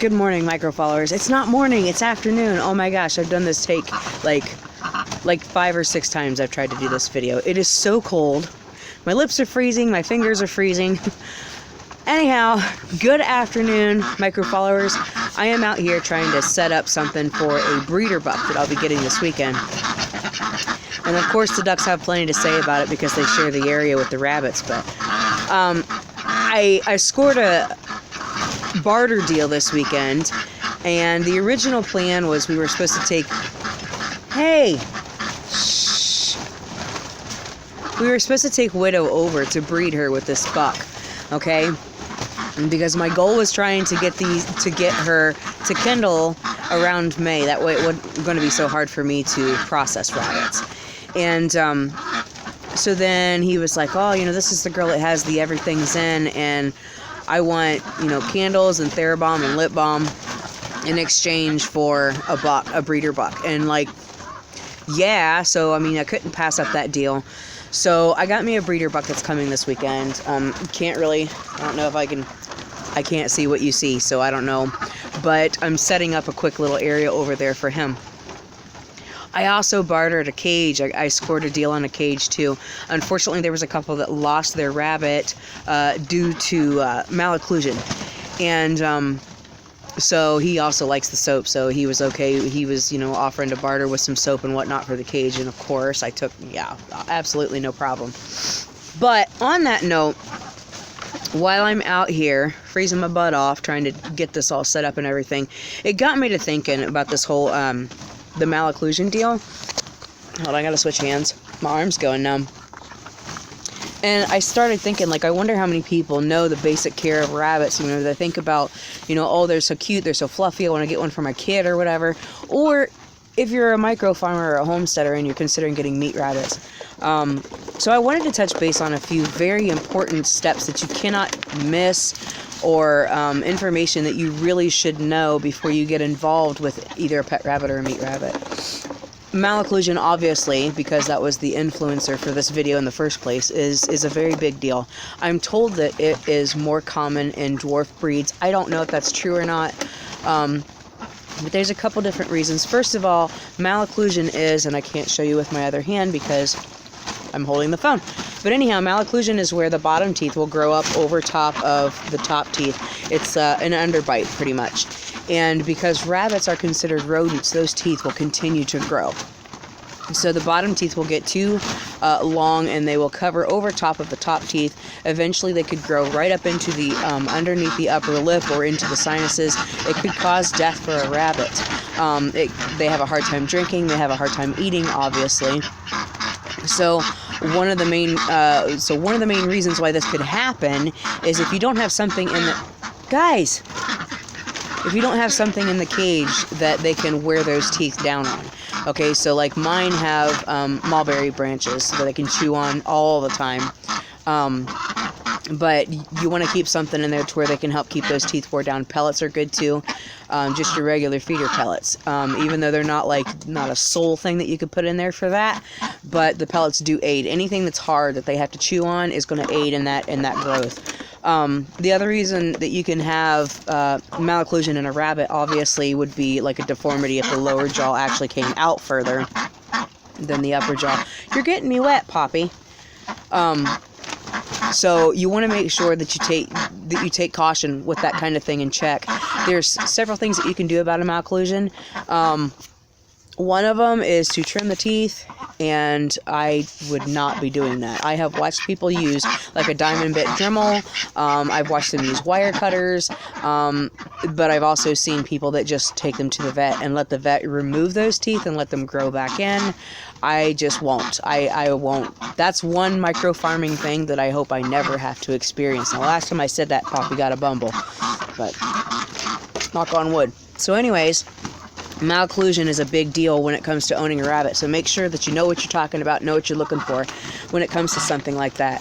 Good morning, micro followers. It's not morning, it's afternoon. Oh my gosh, I've done this take like 5 or 6 times I've tried to do this video. It is so cold. My lips are freezing, my fingers are freezing. Anyhow, good afternoon, micro followers. I am out here trying to set up something for a breeder buck that I'll be getting this weekend. And of course the ducks have plenty to say about it because they share the area with the rabbits, but I scored a barter deal this weekend, and the original plan was we were supposed to take we were supposed to take Widow over to breed her with this buck, okay? And because my goal was trying to get her to Kendall around May. That way it wasn't going to be so hard for me to process rabbits. And so then he was like, oh, this is the girl that has the everything's in, and I want, candles and TheraBomb and lip balm in exchange for a breeder buck. And yeah, so I couldn't pass up that deal. So I got me a breeder buck that's coming this weekend. I don't know if I can't see what you see, so I don't know. But I'm setting up a quick little area over there for him. I also bartered a cage. I scored a deal on a cage too. Unfortunately, there was a couple that lost their rabbit due to malocclusion. And so he also likes the soap, so he was okay. He was, offering to barter with some soap and whatnot for the cage. And of course, I took, absolutely no problem. But on that note, while I'm out here freezing my butt off trying to get this all set up and everything, it got me to thinking about this whole the malocclusion deal. Hold on, I gotta switch hands. My arm's going numb. And I started thinking, I wonder how many people know the basic care of rabbits. They think about, oh, they're so cute, they're so fluffy, I want to get one for my kid or whatever. Or if you're a micro farmer or a homesteader and you're considering getting meat rabbits. So I wanted to touch base on a few very important steps that you cannot miss, or information that you really should know before you get involved with either a pet rabbit or a meat rabbit. Malocclusion, obviously, because that was the influencer for this video in the first place, is a very big deal. I'm told that it is more common in dwarf breeds. I don't know if that's true or not. But there's a couple different reasons. First of all, malocclusion is, and I can't show you with my other hand because I'm holding the phone. But anyhow, malocclusion is where the bottom teeth will grow up over top of the top teeth. It's an underbite, pretty much. And because rabbits are considered rodents, those teeth will continue to grow. So the bottom teeth will get too long, and they will cover over top of the top teeth. Eventually, they could grow right up into the underneath the upper lip or into the sinuses. It could cause death for a rabbit. They have a hard time drinking. They have a hard time eating, obviously. So one of the main reasons why this could happen is if you don't have something in the if you don't have something in the cage that they can wear those teeth down on. Okay, so mine have mulberry branches that they can chew on all the time. But you want to keep something in there to where they can help keep those teeth wore down. Pellets are good too, just your regular feeder pellets. Even though they're not a sole thing that you could put in there for that, but the pellets do aid. Anything that's hard that they have to chew on is going to aid in that growth. The other reason that you can have malocclusion in a rabbit, obviously, would be a deformity if the lower jaw actually came out further than the upper jaw. You're getting me wet, Poppy. So you want to make sure that you take caution with that kind of thing in check. There's several things that you can do about a malocclusion. One of them is to trim the teeth, and I would not be doing that. I have watched people use a diamond bit Dremel. I've watched them use wire cutters, but I've also seen people that just take them to the vet and let the vet remove those teeth and let them grow back in. I just won't. I won't. That's one micro farming thing that I hope I never have to experience. Now, last time I said that, Poppy got a bumble, but knock on wood. So anyways, malocclusion is a big deal when it comes to owning a rabbit, so make sure that you know what you're talking about, know what you're looking for when it comes to something like that.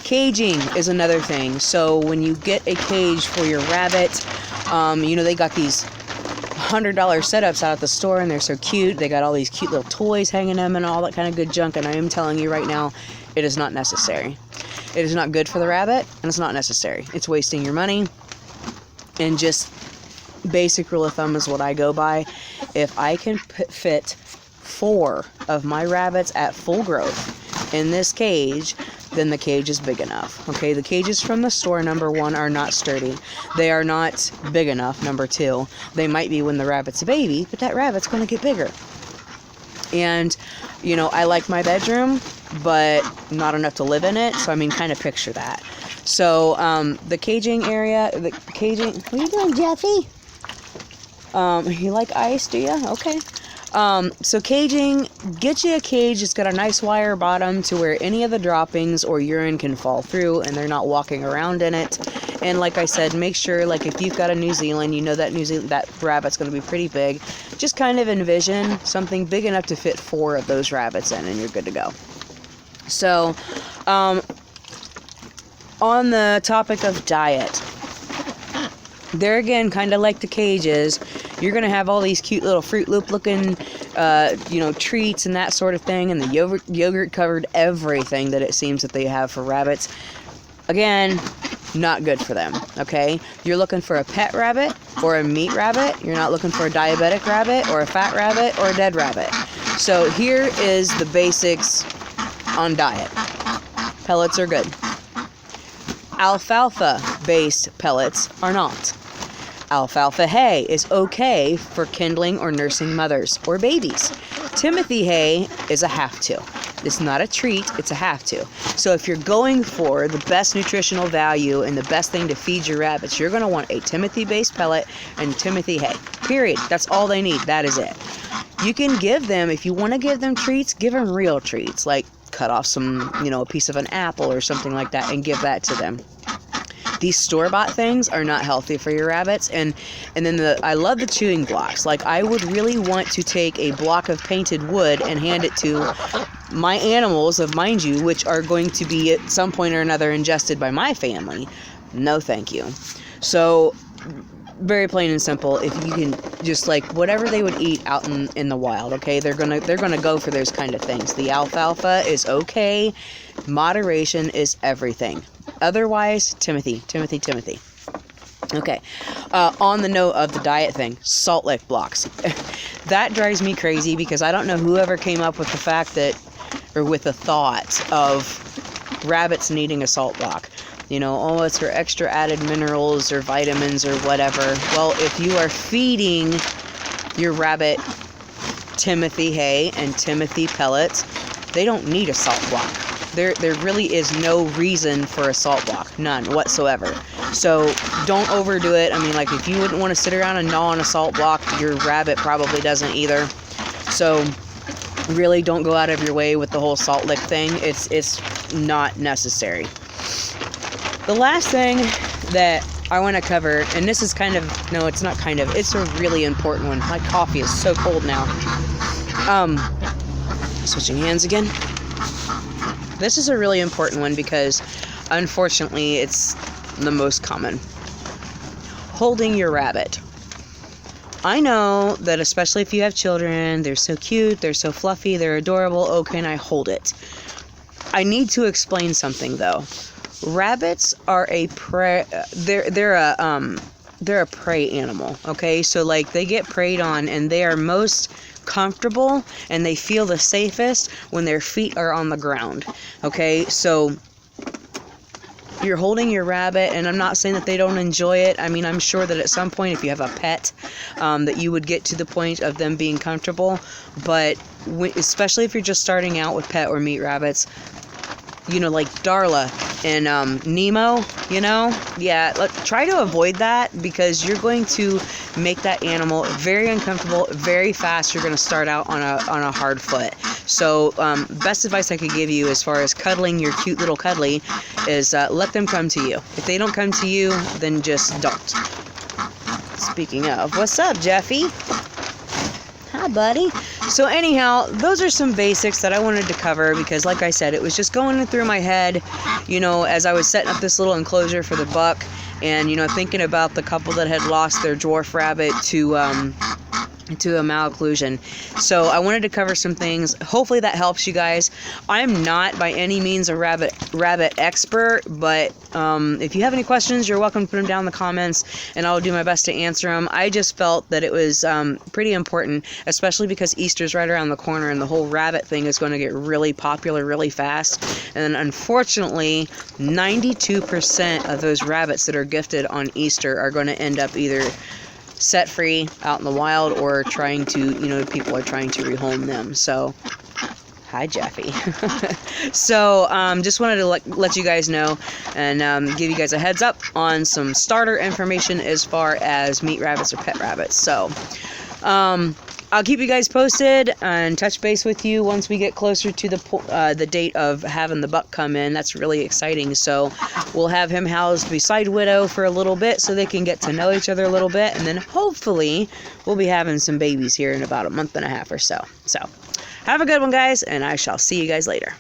Caging is another thing. So when you get a cage for your rabbit, they got these $100 setups out at the store, and they're so cute. They got all these cute little toys hanging them and all that kind of good junk, and I am telling you right now, it is not necessary. It is not good for the rabbit, and it's not necessary. It's wasting your money, and just basic rule of thumb is what I go by. If I can fit 4 of my rabbits at full growth in this cage, then the cage is big enough. Okay, the cages from the store, number 1, are not sturdy. They are not big enough, number 2. They might be when the rabbit's a baby, but that rabbit's going to get bigger. And, you know, I like my bedroom, but not enough to live in it. So, I mean, kind of picture that. So, the caging area, what are you doing, Jeffy? You like ice, do you? Okay. So caging, get you a cage that's got a nice wire bottom to where any of the droppings or urine can fall through and they're not walking around in it. And like I said, make sure, like if you've got a New Zealand, you know that that rabbit's going to be pretty big. Just kind of envision something big enough to fit 4 of those rabbits in and you're good to go. So, on the topic of diet, there again, kind of like the cages, you're going to have all these cute little Fruit Loop looking, treats and that sort of thing. And the yogurt covered everything that it seems that they have for rabbits. Again, not good for them, okay? You're looking for a pet rabbit or a meat rabbit. You're not looking for a diabetic rabbit or a fat rabbit or a dead rabbit. So here is the basics on diet. Pellets are good. Alfalfa-based pellets are not. Alfalfa hay is okay for kindling or nursing mothers or babies. Timothy hay is a have to. It's not a treat, it's a have to. So if you're going for the best nutritional value and the best thing to feed your rabbits, you're going to want a Timothy-based pellet and Timothy hay. Period. That's all they need. That is it. You can give them, if you want to give them treats, give them real treats, like cut off some, a piece of an apple or something like that and give that to them. These store-bought things are not healthy for your rabbits. And then I love the chewing blocks. Like, I would really want to take a block of painted wood and hand it to my animals, mind you, which are going to be at some point or another ingested by my family. No, thank you. So, very plain and simple. If you can just whatever they would eat out in the wild, okay? They're gonna go for those kind of things. The alfalfa is okay. Moderation is everything. Otherwise, Timothy. Okay. On the note of the diet thing, salt lick blocks. That drives me crazy because I don't know whoever came up with the fact that, or with the thought of rabbits needing a salt block. It's for extra added minerals or vitamins or whatever. Well, if you are feeding your rabbit Timothy hay and Timothy pellets, they don't need a salt block. There really is no reason for a salt block. None whatsoever. So don't overdo it. I mean, if you wouldn't want to sit around and gnaw on a salt block, your rabbit probably doesn't either. So really don't go out of your way with the whole salt lick thing. It's not necessary. The last thing that I want to cover, and this is it's a really important one. My coffee is so cold now. Switching hands again. This is a really important one because, unfortunately, it's the most common. Holding your rabbit. I know that especially if you have children, they're so cute, they're so fluffy, they're adorable. Oh, can I hold it? I need to explain something, though. Rabbits are a prey. They're a prey animal. Okay, so they get preyed on, and they are most comfortable and they feel the safest when their feet are on the ground. Okay, so you're holding your rabbit, and I'm not saying that they don't enjoy it. I mean, I'm sure that at some point, if you have a pet, that you would get to the point of them being comfortable. But especially if you're just starting out with pet or meat rabbits, like Darla and Nemo, try to avoid that because you're going to make that animal very uncomfortable very fast. You're going to start out on a hard foot. So best advice I could give you as far as cuddling your cute little cuddly is let them come to you. If they don't come to you, then just don't. Speaking of, what's up, Jeffy? Hi, buddy. So anyhow, those are some basics that I wanted to cover because, like I said, it was just going through my head, as I was setting up this little enclosure for the buck and, thinking about the couple that had lost their dwarf rabbit to to a malocclusion. So I wanted to cover some things. Hopefully that helps you guys. I'm not by any means a rabbit expert, but if you have any questions, you're welcome to put them down in the comments, and I'll do my best to answer them. I just felt that it was pretty important, especially because Easter's right around the corner, and the whole rabbit thing is going to get really popular really fast. And unfortunately, 92% of those rabbits that are gifted on Easter are going to end up either set free out in the wild or trying to, people are trying to rehome them. So, hi Jeffy. So, just wanted to let you guys know and give you guys a heads up on some starter information as far as meat rabbits or pet rabbits. So, I'll keep you guys posted and touch base with you once we get closer to the date of having the buck come in. That's really exciting. So we'll have him housed beside Widow for a little bit so they can get to know each other a little bit. And then hopefully we'll be having some babies here in about a month and a half or so. So have a good one, guys, and I shall see you guys later.